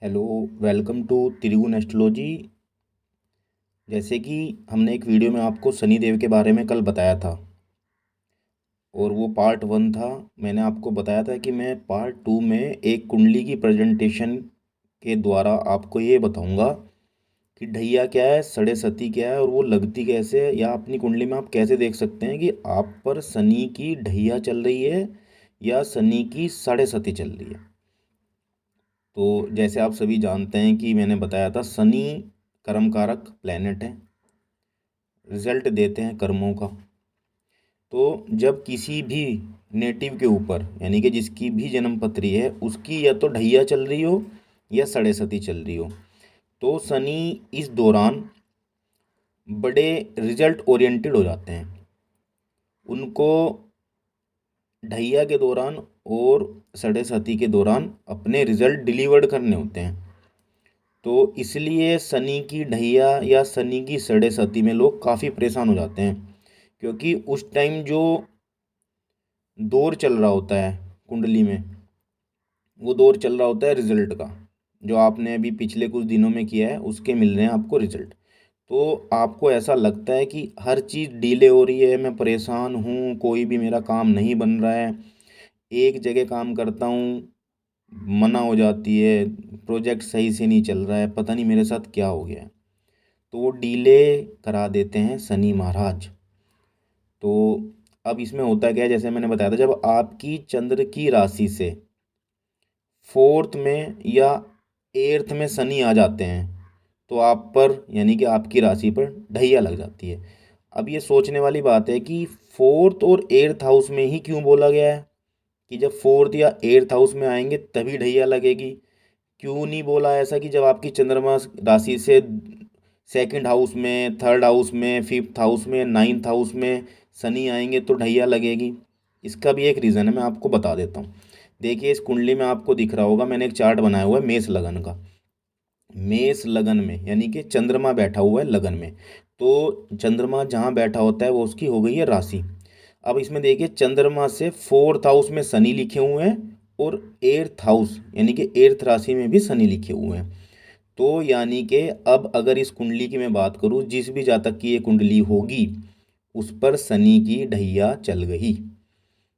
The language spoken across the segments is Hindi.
हेलो। वेलकम टू त्रिगुण एस्ट्रोलॉजी। जैसे कि हमने एक वीडियो में आपको शनिदेव के बारे में कल बताया था और वो पार्ट 1 था। मैंने आपको बताया था कि मैं पार्ट 2 में एक कुंडली की प्रेजेंटेशन के द्वारा आपको ये बताऊंगा कि ढैया क्या है, सड़े सती क्या है और वो लगती कैसे है, या अपनी कुंडली में आप कैसे देख सकते हैं कि आप पर शनि की ढैया चल रही है या शनि की सड़े सती चल रही है। तो जैसे आप सभी जानते हैं कि मैंने बताया था शनि कर्म कारक प्लैनेट है, रिजल्ट देते हैं कर्मों का। तो जब किसी भी नेटिव के ऊपर यानी कि जिसकी भी जन्म पत्री है उसकी या तो ढैया चल रही हो या सड़े सती चल रही हो, तो शनि इस दौरान बड़े रिजल्ट ओरिएंटेड हो जाते हैं। उनको ढैया के दौरान और सड़े सती के दौरान अपने रिजल्ट डिलीवर्ड करने होते हैं। तो इसलिए शनि की ढैया या शनि की सड़े सती में लोग काफ़ी परेशान हो जाते हैं, क्योंकि उस टाइम जो दौर चल रहा होता है कुंडली में, वो दौर चल रहा होता है रिजल्ट का। जो आपने अभी पिछले कुछ दिनों में किया है उसके मिल रहे हैं आपको रिजल्ट। तो आपको ऐसा लगता है कि हर चीज़ डिले हो रही है, मैं परेशान हूँ, कोई भी मेरा काम नहीं बन रहा है, एक जगह काम करता हूँ मना हो जाती है, प्रोजेक्ट सही से नहीं चल रहा है, पता नहीं मेरे साथ क्या हो गया है। तो वो डीले करा देते हैं शनि महाराज। तो अब इसमें होता क्या है, जैसे मैंने बताया था, जब आपकी चंद्र की राशि से फोर्थ में या एर्थ में शनि आ जाते हैं तो आप पर यानी कि आपकी राशि पर ढैया लग जाती है। अब ये सोचने वाली बात है कि फोर्थ और एर्थ हाउस में ही क्यों बोला गया है कि जब फोर्थ या एर्थ हाउस में आएंगे तभी ढैया लगेगी। क्यों नहीं बोला ऐसा कि जब आपकी चंद्रमा राशि से सेकंड हाउस में, थर्ड हाउस में, फिफ्थ हाउस में, नाइन्थ हाउस में शनि आएंगे तो ढैया लगेगी। इसका भी एक रीज़न है, मैं आपको बता देता हूँ। देखिए, इस कुंडली में आपको दिख रहा होगा, मैंने एक चार्ट बनाया हुआ है मेष लगन का। मेष लगन में यानी कि चंद्रमा बैठा हुआ है लगन में, तो चंद्रमा जहाँ बैठा होता है वो उसकी हो गई है राशि। अब इसमें देखिए, चंद्रमा से फोर्थ हाउस में शनि लिखे हुए हैं और एर्थ हाउस यानी कि एर्थ राशि में भी शनि लिखे हुए हैं। तो यानी कि अब अगर इस कुंडली की मैं बात करूं, जिस भी जातक की ये कुंडली होगी उस पर शनि की ढैया चल गई।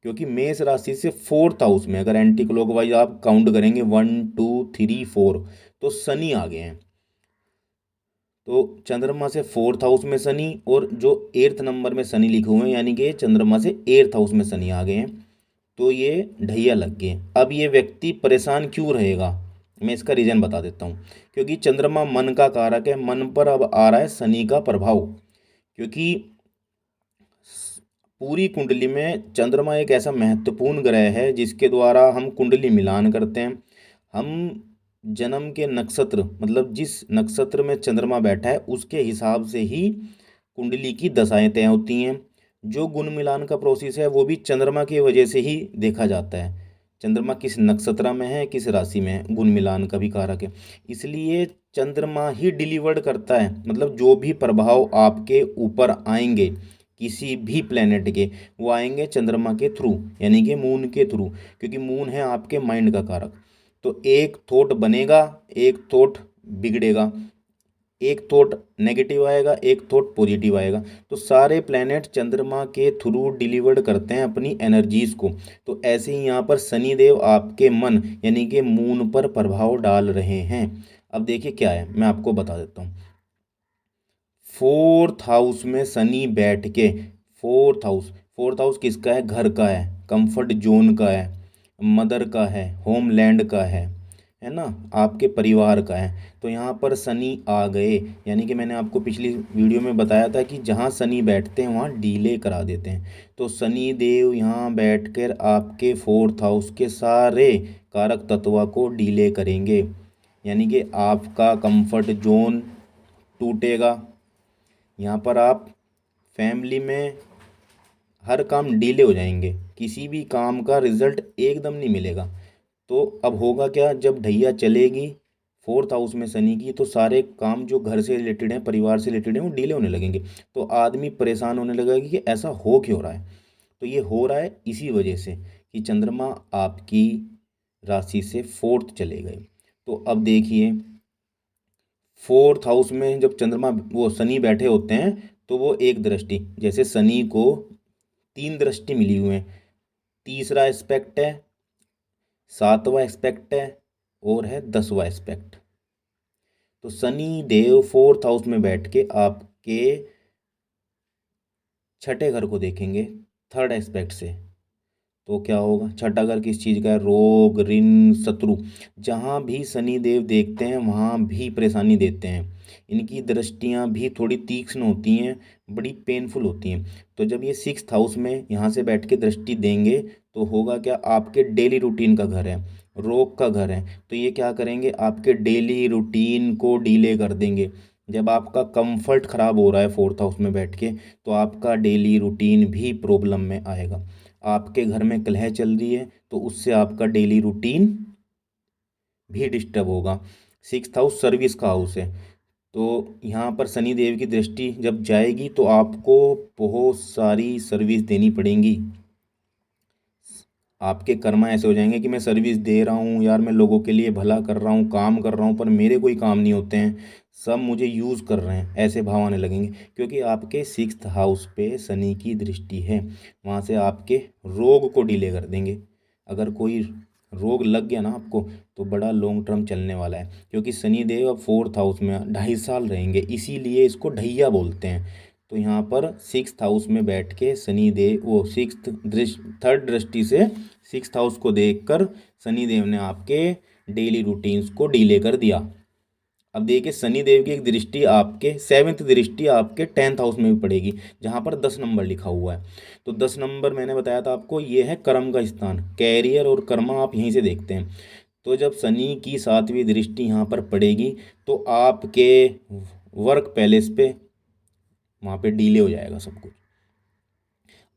क्योंकि मेष राशि से फोर्थ हाउस में अगर एंटी क्लॉकवाइज आप काउंट करेंगे 1 2 3 4, तो शनि आ गए हैं। तो चंद्रमा से फोर्थ हाउस में शनि और जो एर्थ नंबर में शनि लिखे हुए हैं यानी कि चंद्रमा से एर्थ हाउस में शनि आ गए हैं, तो ये ढैया लग गए। अब ये व्यक्ति परेशान क्यों रहेगा, मैं इसका रीज़न बता देता हूँ। क्योंकि चंद्रमा मन का कारक है, मन पर अब आ रहा है शनि का प्रभाव। क्योंकि पूरी कुंडली में चंद्रमा एक ऐसा महत्वपूर्ण ग्रह है जिसके द्वारा हम कुंडली मिलान करते हैं। हम जन्म के नक्षत्र मतलब जिस नक्षत्र में चंद्रमा बैठा है उसके हिसाब से ही कुंडली की दशाएं तय होती हैं। जो गुण मिलान का प्रोसेस है वो भी चंद्रमा की वजह से ही देखा जाता है। चंद्रमा किस नक्षत्र में है, किस राशि में है, गुण मिलान का भी कारक है। इसलिए चंद्रमा ही डिलीवर्ड करता है, मतलब जो भी प्रभाव आपके ऊपर आएंगे किसी भी प्लेनेट के, वो आएंगे चंद्रमा के थ्रू यानी कि मून के थ्रू। क्योंकि मून है आपके माइंड का कारक। तो एक थॉट बनेगा, एक थॉट बिगड़ेगा, एक थॉट नेगेटिव आएगा, एक थॉट पॉजिटिव आएगा। तो सारे प्लैनेट चंद्रमा के थ्रू डिलीवर्ड करते हैं अपनी एनर्जीज को। तो ऐसे ही यहाँ पर शनिदेव आपके मन यानी कि मून पर प्रभाव डाल रहे हैं। अब देखिए क्या है, मैं आपको बता देता हूँ। फोर्थ हाउस में शनि बैठ के, फोर्थ हाउस किसका है, घर का है, कंफर्ट जोन का है, मदर का है, होमलैंड का है ना, आपके परिवार का है। तो यहाँ पर शनि आ गए यानी कि मैंने आपको पिछली वीडियो में बताया था कि जहाँ शनि बैठते हैं वहाँ डीले करा देते हैं। तो शनि देव यहाँ बैठकर आपके फोर्थ हाउस के सारे कारक तत्व को डीले करेंगे। यानी कि आपका कंफर्ट जोन टूटेगा। यहाँ पर आप फैमिली में हर काम डिले हो जाएंगे, किसी भी काम का रिजल्ट एकदम नहीं मिलेगा। तो अब होगा क्या, जब ढैया चलेगी फोर्थ हाउस में शनि की, तो सारे काम जो घर से रिलेटेड हैं, परिवार से रिलेटेड हैं, वो डिले होने लगेंगे। तो आदमी परेशान होने लगेगा कि ऐसा हो क्यों रहा है। तो ये हो रहा है इसी वजह से कि चंद्रमा आपकी राशि से फोर्थ चले गए। तो अब देखिए, फोर्थ हाउस में जब चंद्रमा वो शनि बैठे होते हैं तो वो एक दृष्टि, जैसे शनि को तीन दृष्टि मिली हुई है, तीसरा एस्पेक्ट है, सातवां एस्पेक्ट है, और है 10वां एस्पेक्ट। तो शनि देव फोर्थ हाउस में बैठ के आपके छठे घर को देखेंगे थर्ड एस्पेक्ट से। तो क्या होगा, छठा घर किस चीज़ का है, रोग ऋण शत्रु। जहाँ भी शनि देव देखते हैं वहाँ भी परेशानी देते हैं। इनकी दृष्टियाँ भी थोड़ी तीक्ष्ण होती हैं, बड़ी पेनफुल होती हैं। तो जब ये सिक्स्थ हाउस में यहाँ से बैठ के दृष्टि देंगे तो होगा क्या, आपके डेली रूटीन का घर है, रोग का घर है, तो ये क्या करेंगे, आपके डेली रूटीन को डिले कर देंगे। जब आपका कंफर्ट ख़राब हो रहा है फोर्थ हाउस में बैठ के, तो आपका डेली रूटीन भी प्रॉब्लम में आएगा। आपके घर में कलह चल रही है तो उससे आपका डेली रूटीन भी डिस्टर्ब होगा। सिक्स्थ हाउस सर्विस का हाउस है, तो यहाँ पर शनि देव की दृष्टि जब जाएगी तो आपको बहुत सारी सर्विस देनी पड़ेगी। आपके कर्मा ऐसे हो जाएंगे कि मैं सर्विस दे रहा हूँ यार, मैं लोगों के लिए भला कर रहा हूँ, काम कर रहा हूँ, पर मेरे कोई काम नहीं होते हैं, सब मुझे यूज़ कर रहे हैं, ऐसे भाव आने लगेंगे। क्योंकि आपके सिक्स्थ हाउस पे शनि की दृष्टि है, वहाँ से आपके रोग को डिले कर देंगे। अगर कोई रोग लग गया ना आपको तो बड़ा लॉन्ग टर्म चलने वाला है। क्योंकि शनि देव अब फोर्थ हाउस में 2.5 साल रहेंगे, इसीलिए इसको ढैया बोलते हैं। तो यहाँ पर सिक्स्थ हाउस में बैठ के शनि देव वो थर्ड दृष्टि से सिक्स्थ हाउस को देखकर शनि देव ने आपके डेली रूटीन्स को डिले कर दिया। अब देखिए, शनि देव की एक दृष्टि आपके सेवन्थ दृष्टि आपके 10th हाउस में भी पड़ेगी, जहाँ पर 10 नंबर लिखा हुआ है। तो 10 नंबर मैंने बताया था आपको, ये है कर्म का स्थान, कैरियर और कर्मा आप यहीं से देखते हैं। तो जब शनि की 7वीं दृष्टि यहाँ पर पड़ेगी तो आपके वर्क पैलेस पे वहाँ पे डिले हो जाएगा सब कुछ।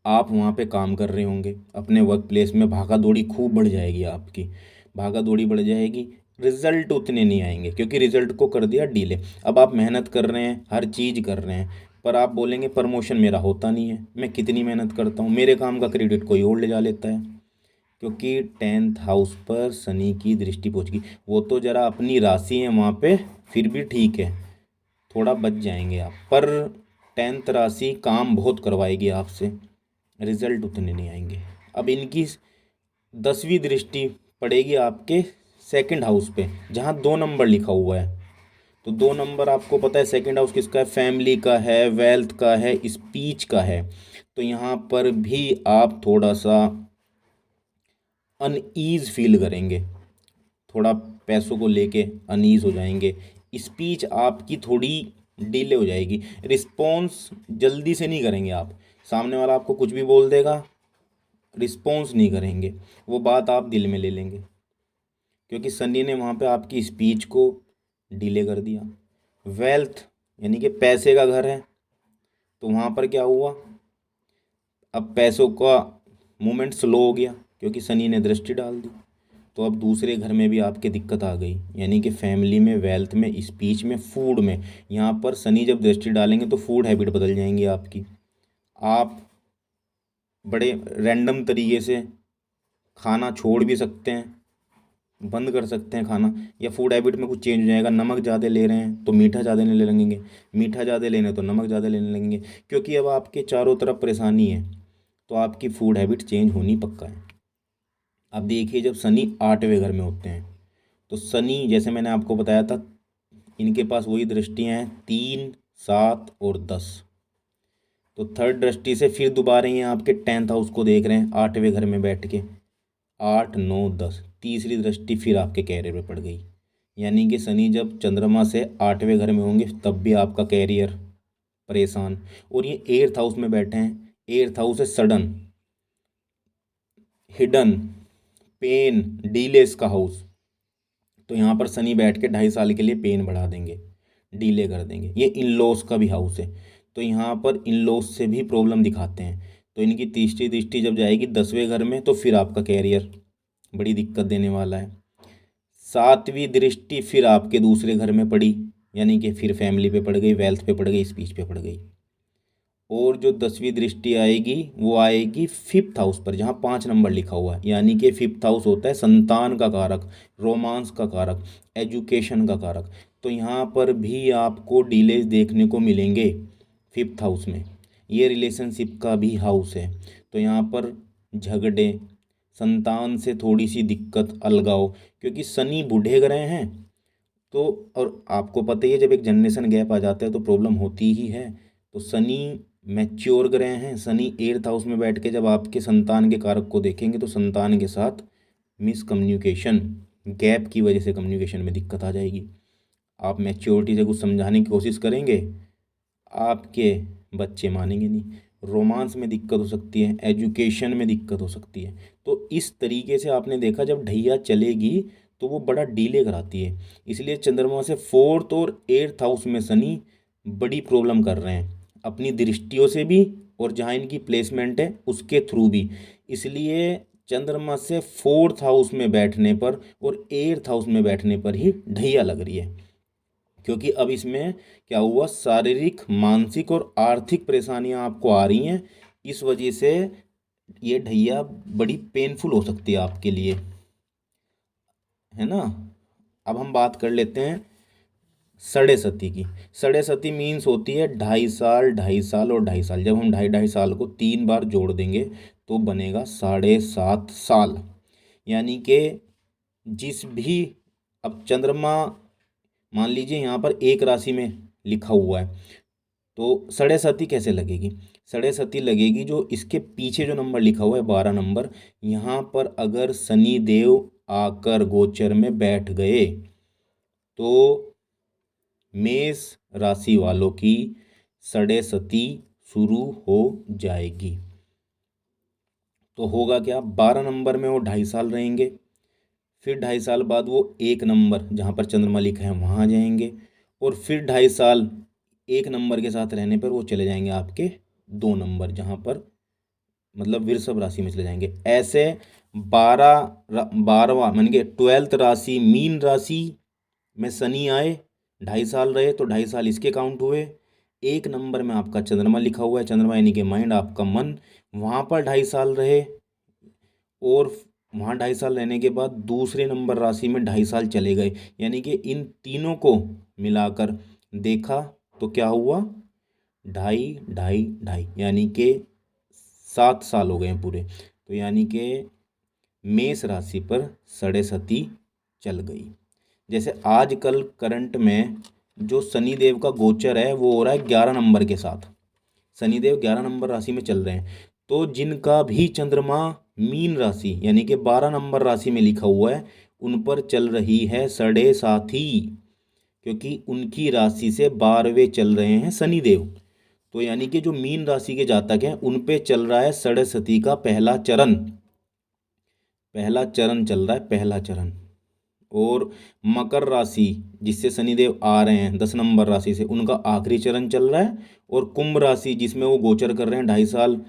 आप वहाँ पे काम कर रहे होंगे अपने वर्क प्लेस में, भागा दौड़ी खूब बढ़ जाएगी आपकी, भागा दौड़ी बढ़ जाएगी, रिजल्ट उतने नहीं आएंगे क्योंकि रिजल्ट को कर दिया डिले। अब आप मेहनत कर रहे हैं, हर चीज़ कर रहे हैं, पर आप बोलेंगे प्रमोशन मेरा होता नहीं है, मैं कितनी मेहनत करता हूँ, मेरे काम का क्रेडिट कोई और ले जा लेता है। क्योंकि 10th हाउस पर शनि की दृष्टि पहुँच गई। वो तो ज़रा अपनी राशि है वहाँ पे, फिर भी ठीक है, थोड़ा बच जाएंगे आप, पर 10th राशि काम बहुत करवाएगी आपसे, रिजल्ट उतने नहीं आएंगे। अब इनकी 10वीं दृष्टि पड़ेगी आपके सेकंड हाउस पे, जहाँ 2 नंबर लिखा हुआ है। तो 2 नंबर आपको पता है सेकंड हाउस किसका है, फैमिली का है, वेल्थ का है, स्पीच का है। तो यहाँ पर भी आप थोड़ा सा अनईज फील करेंगे, थोड़ा पैसों को लेके अनईज हो जाएंगे, स्पीच आपकी थोड़ी डिले हो जाएगी, रिस्पॉन्स जल्दी से नहीं करेंगे आप, सामने वाला आपको कुछ भी बोल देगा, रिस्पॉन्स नहीं करेंगे, वो बात आप दिल में ले लेंगे। क्योंकि शनि ने वहाँ पे आपकी स्पीच को डिले कर दिया। वेल्थ यानी कि पैसे का घर है, तो वहाँ पर क्या हुआ, अब पैसों का मूवमेंट स्लो हो गया क्योंकि शनि ने दृष्टि डाल दी। तो अब दूसरे घर में भी आपके दिक्कत आ गई, यानी कि फैमिली में, वेल्थ में, स्पीच में, फूड में। यहाँ पर शनि जब दृष्टि डालेंगे तो फूड हैबिट बदल जाएंगी आपकी। आप बड़े रैंडम तरीके से खाना छोड़ भी सकते हैं, बंद कर सकते हैं खाना, या फूड हैबिट में कुछ चेंज हो जाएगा। नमक ज़्यादा ले रहे हैं तो मीठा ज़्यादा लेने लगेंगे, मीठा ज़्यादा ले रहे हैं तो नमक ज़्यादा लेने लगेंगे। क्योंकि अब आपके चारों तरफ परेशानी है, तो आपकी फूड हैबिट चेंज होनी पक्का है। अब देखिए, जब शनि 8वें घर में होते हैं तो शनि, जैसे मैंने आपको बताया था, इनके पास वही दृष्टियाँ हैं 3, 7 और 10। तो थर्ड दृष्टि से फिर दोबारा ये आपके 10th हाउस को देख रहे हैं 8वें घर में बैठ के, 8, 9, 10, तीसरी दृष्टि फिर आपके कैरियर पे पड़ गई। यानी कि शनि जब चंद्रमा से 8वें घर में होंगे तब भी आपका कैरियर परेशान। और ये 8th हाउस में बैठे हैं, 8th हाउस है सडन, हिडन, पेन, डीलेस का हाउस। तो यहाँ पर शनि बैठ के 2.5 साल के लिए पेन बढ़ा देंगे, डीले कर देंगे। ये इन लॉस का भी हाउस है, तो यहाँ पर इन लॉस से भी प्रॉब्लम दिखाते हैं। तो इनकी तीसरी दृष्टि जब जाएगी 10वें घर में तो फिर आपका कैरियर बड़ी दिक्कत देने वाला है। 7वीं दृष्टि फिर आपके दूसरे घर में पड़ी, यानी कि फिर फैमिली पे पड़ गई, वेल्थ पे पड़ गई, स्पीच पे पड़ गई। और जो 10वीं दृष्टि आएगी वो आएगी फिफ्थ हाउस पर, जहाँ 5 नंबर लिखा हुआ है। यानी कि फिफ्थ हाउस होता है संतान का कारक, रोमांस का कारक, एजुकेशन का कारक। तो यहाँ पर भी आपको डिलेज देखने को मिलेंगे फिफ्थ हाउस में। ये रिलेशनशिप का भी हाउस है। तो यहाँ पर झगड़े, संतान से थोड़ी सी दिक्कत, अलगाव, क्योंकि शनि बूढ़े ग्रह हैं। तो और आपको पता ही है जब एक जनरेशन गैप आ जाता है तो प्रॉब्लम होती ही है। तो शनि मैच्योर ग्रह हैं। शनि एट्थ हाउस में बैठ के जब आपके संतान के कारक को देखेंगे तो संतान के साथ मिसकम्युनिकेशन, गैप की वजह से कम्युनिकेशन में दिक्कत आ जाएगी। आप मैच्योरिटी से कुछ समझाने की कोशिश करेंगे, आपके बच्चे मानेंगे नहीं। रोमांस में दिक्कत हो सकती है, एजुकेशन में दिक्कत हो सकती है। तो इस तरीके से आपने देखा जब ढैया चलेगी तो वो बड़ा डीले कराती है। इसलिए चंद्रमा से फोर्थ और एट्थ हाउस में शनि बड़ी प्रॉब्लम कर रहे हैं, अपनी दृष्टियों से भी और जहाँ इनकी प्लेसमेंट है उसके थ्रू भी। इसलिए चंद्रमा से फोर्थ हाउस में बैठने पर और एट्थ हाउस में बैठने पर ही ढैया लग रही है। क्योंकि अब इसमें क्या हुआ, शारीरिक, मानसिक और आर्थिक परेशानियां आपको आ रही हैं। इस वजह से ये ढैया बड़ी पेनफुल हो सकती है आपके लिए, है ना। अब हम बात कर लेते हैं साढ़े सती की। साढ़े सती मीन्स होती है 2.5 साल, 2.5 साल और 2.5 साल। जब हम 2.5 को 3 बार जोड़ देंगे तो बनेगा 7.5 साल। यानी कि जिस भी, अब चंद्रमा मान लीजिए यहाँ पर एक राशि में लिखा हुआ है तो साढ़े साती कैसे लगेगी। साढ़े साती लगेगी जो इसके पीछे जो नंबर लिखा हुआ है 12 नंबर, यहाँ पर अगर शनि देव आकर गोचर में बैठ गए तो मेष राशि वालों की साढ़े सती शुरू हो जाएगी। तो होगा क्या, 12 नंबर में वो 2.5 साल रहेंगे, फिर 2.5 साल बाद वो 1 नंबर जहाँ पर चंद्रमा लिखा है वहाँ जाएंगे, और फिर 2.5 साल 1 नंबर के साथ रहने पर वो चले जाएंगे आपके 2 नंबर, जहाँ पर मतलब वृषभ राशि में चले जाएंगे। ऐसे 12वां मान के 12th राशि मीन राशि में शनि आए, 2.5 साल रहे तो 2.5 साल इसके काउंट हुए। 1 नंबर में आपका चंद्रमा लिखा हुआ है, चंद्रमा यानी कि माइंड, आपका मन, वहाँ पर 2.5 साल रहे, और वहाँ 2.5 साल रहने के बाद दूसरे नंबर राशि में 2.5 साल चले गए। यानी कि इन तीनों को मिलाकर देखा तो क्या हुआ, ढाई ढाई ढाई, यानी कि 7 साल हो गए हैं पूरे। तो यानी कि मेष राशि पर साढ़े सती चल गई। जैसे आजकल करंट में जो शनिदेव का गोचर है वो हो रहा है 11 नंबर के साथ। शनिदेव 11 नंबर राशि में चल रहे हैं। तो जिनका भी चंद्रमा मीन राशि यानी कि 12 नंबर राशि में लिखा हुआ है उन पर चल रही है साढ़े साथी, क्योंकि उनकी राशि से 12वें चल रहे हैं शनिदेव। तो यानी कि जो मीन राशि के जातक हैं उन पे चल रहा है साढ़े सती का पहला चरण। पहला चरण चल रहा है, पहला चरण। और मकर राशि जिससे शनिदेव आ रहे हैं 10 नंबर राशि से, उनका आखिरी चरण चल रहा है। और कुंभ राशि जिसमें वो गोचर कर रहे हैं, 2.5 साल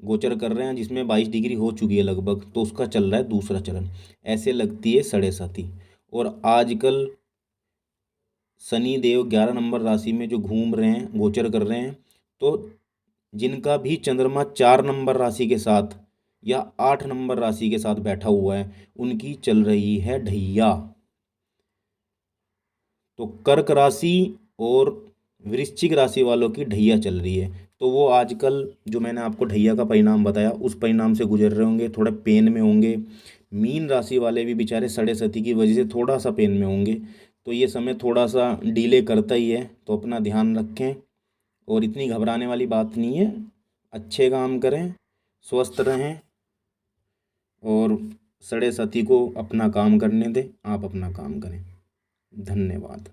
गोचर कर रहे हैं, जिसमें 22 डिग्री हो चुकी है लगभग, तो उसका चल रहा है दूसरा चरण। ऐसे लगती है साढ़े साती। और आजकल शनि देव 11 नंबर राशि में जो घूम रहे हैं, गोचर कर रहे हैं, तो जिनका भी चंद्रमा 4 नंबर राशि के साथ या 8 नंबर राशि के साथ बैठा हुआ है उनकी चल रही है ढैया। तो कर्क राशि और वृश्चिक राशि वालों की ढैया चल रही है। तो वो आजकल जो मैंने आपको ढैया का परिणाम बताया उस परिणाम से गुजर रहे होंगे, थोड़े पेन में होंगे। मीन राशि वाले भी बेचारे साढ़े सती की वजह से थोड़ा सा पेन में होंगे। तो ये समय थोड़ा सा डिले करता ही है, तो अपना ध्यान रखें। और इतनी घबराने वाली बात नहीं है, अच्छे काम करें, स्वस्थ रहें, और साढ़े सती को अपना काम करने दें, आप अपना काम करें। धन्यवाद।